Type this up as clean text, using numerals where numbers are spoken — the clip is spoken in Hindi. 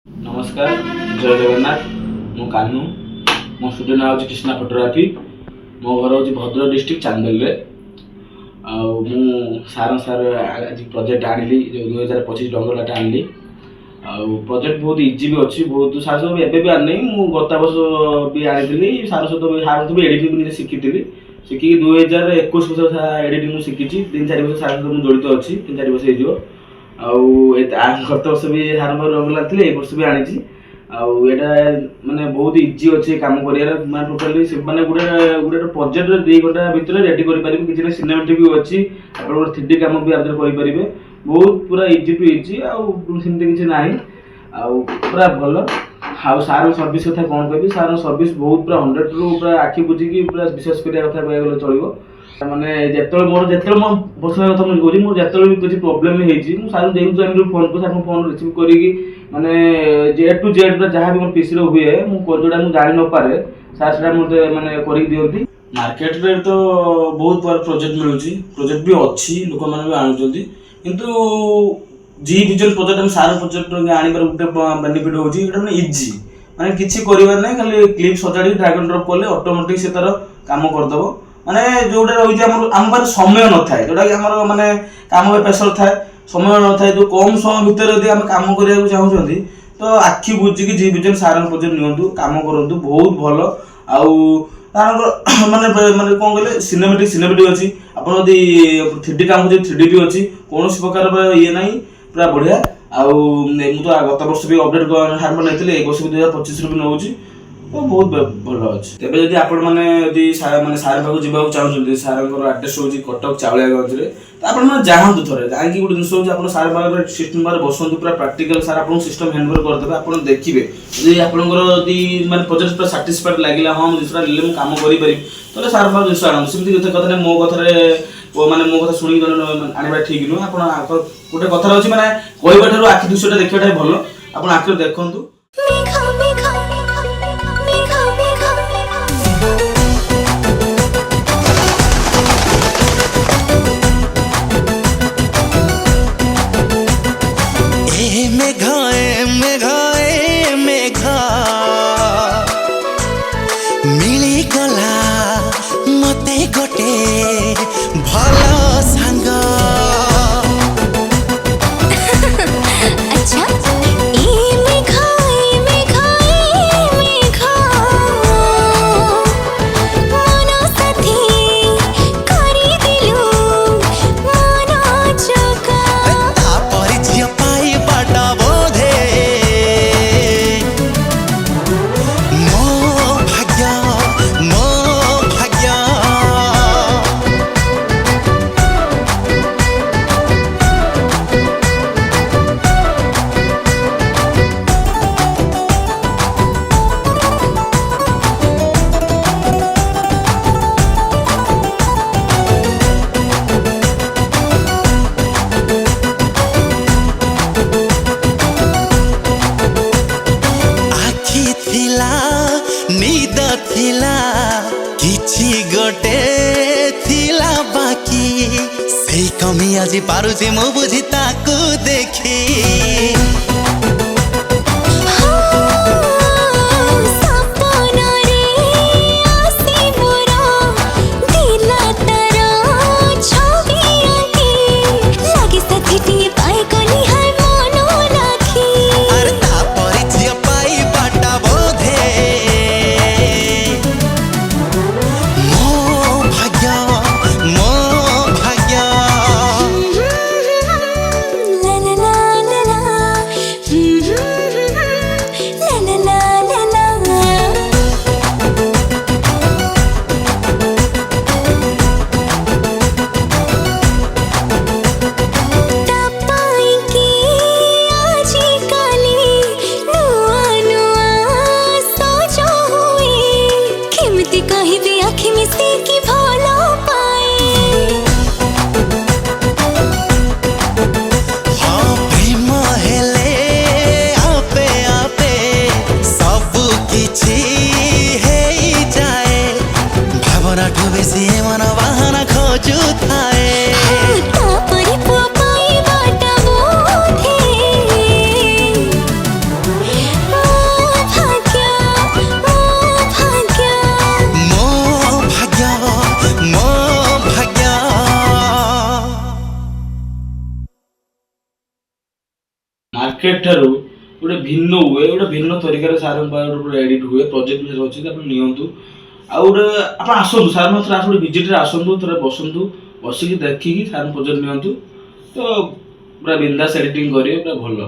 नमस्कार, जय जगन्नाथ। मो कान्हू मो स्टूडियो ना हूँ कृष्णा फोटोग्राफी। मो घर हूँ भद्रक डिस्ट्रिक्ट चांदोल रे। सार आज प्रोजेक्ट आनी जो 2025 डंगरलाट आनी। प्रोजेक्ट बहुत इजी भी अच्छी, बहुत सार सब एवं आनी गत वर्ष भी आनी सार सहित सार भी एडिटिंग भी शिखी शिखिकी 2021 वर्ष एडिटिंग शिखी 3-4 वर्ष सार सहित जड़ित अच्छी 3-4 वर्ष हो। गत वर्ष भी सार रंग लगे ए वर्ष भी आनी आटा माने बहुत इजी अच्छे कम कर मैं टोटाली मैंने गोटे गोटे प्रोजेक्ट 2 घंटा भितर रेडी कर किसी सिनेमेटिक भी अच्छी आप 3D कम भी करेंगे बहुत पूरा इजी टू इजी आमती किसी ना पूरा भल आ सार सर्विस कथा कौन कह सार सर्विस बहुत पूरा 100 रु पूरा आखि बुझिकी पूरा विश्वास करा कथा कह चलो माने जो मोर जो मो पर्सनल कथा मुझे कहूँ मोर जो भी किसी प्रोब्लेम होती सार देखो फोन को सार फोन रिसीव करी माने ए टू जेड जहाँ भी मोर पीसी हुए जोटा मुझे जानी न पारे सार से मत माने कर दिखती। मार्केट रे तो बहुत बार प्रोजेक्ट मिलूँ प्रोजेक्ट भी अच्छी लोक मैंने भी आणुंट किंतु जी विजुअल प्रोजेक्ट हम सार प्रोजेक्ट आने गोटे बेनिफिट होने इजी माने किसी कर ना खाली क्लिप सजाड़ी ड्रैग एंड ड्रॉप कले ऑटोमेटिक से तार काम करदब माने जोटा रही आम पाखे समय न था जोटा कि आम माने काम प्रेसर थाए समय न था जो कम समय भितर यदि आम काम करने चाहूँगी तो आखि बुझिकी जी विजुअल सार प्रोजेक्ट नियंतु काम करूँ बहुत भल माने माने कौन कहले सिनेमेटिक अच्छी आपड़ 3D काम 3D भी अच्छी कौन प्रकार ये ना पूरा बढ़िया तो गत वर्ष भी अपडेट हार्म नहीं एक वर्ष भी 2025 भी नौ तो बहुत भल अच्छे तेज जब आपण मैंने सार पाक जावाक चाहते सार आड्रेस हूँ कटक चावलियागंज में तो आप जातु थे कहीं गोटे जिन हूँ सार पाखे सिस्टम पाखे बसतु पूरा प्राक्टिकल सार आप सिस्टम हैंडओवर करदे आप देखिए जी आपंकर मैं प्रोजेक्ट पूरा साटिस्फाइड लगे हाँ जिसटा ले कम करें तो सार पाक जिन आना सेमती कथा मो कथार माने मो कथा शुणी आने ठीक नुह आप गोटे कथार अच्छी मैंने कहवा आखि दृश्यटा देखा भल आप आखिर देखु मिली गला मते गोटे भल सांग अच्छा ए मेघा मन साथी करी दिलु मन चका तापर झिया पाई बाटा बोधे मो भाग्य आखि थिला निद थिला किछि गोटे थिला बाकी सेई कमी आज पारुछि मु बुझी ताकू देखी सपना रे आसी मोरा दिला तारा छवि आंकी लागे सखी पाए कनी है मनो राखी अरे तापर झिया पाई बाटा बोधे मो भाग्य ला ला ला ମାର୍କେଟ ଠାରୁ ଗୋଟେ ଭିନ୍ନ ହୁଏ, ଗୋଟେ ଭିନ୍ନ ତରିକାରେ ସାର୍ଙ୍କ ପାଖରେ ପୁରା ଏଡିଟ୍ ହୁଏ। ପ୍ରୋଜେକ୍ଟ ବି ଅଛି, ଆପଣ ନିଅନ୍ତୁ। ଆଉ ଗୋଟେ ଆପଣ ଆସନ୍ତୁ ସାର୍ ଥରେ ଆସନ୍ତୁ ଭିଜିଟ୍ରେ ଆସନ୍ତୁ, ଥରେ ବସନ୍ତୁ, ବସିକି ଦେଖିକି ସାର୍ ପ୍ରୋଜେକ୍ଟ ନିଅନ୍ତୁ। ତ ପୁରା ବିନ୍ଦାସ ଏଡିଟିଂ କରିବେ, ପୁରା ଭଲ।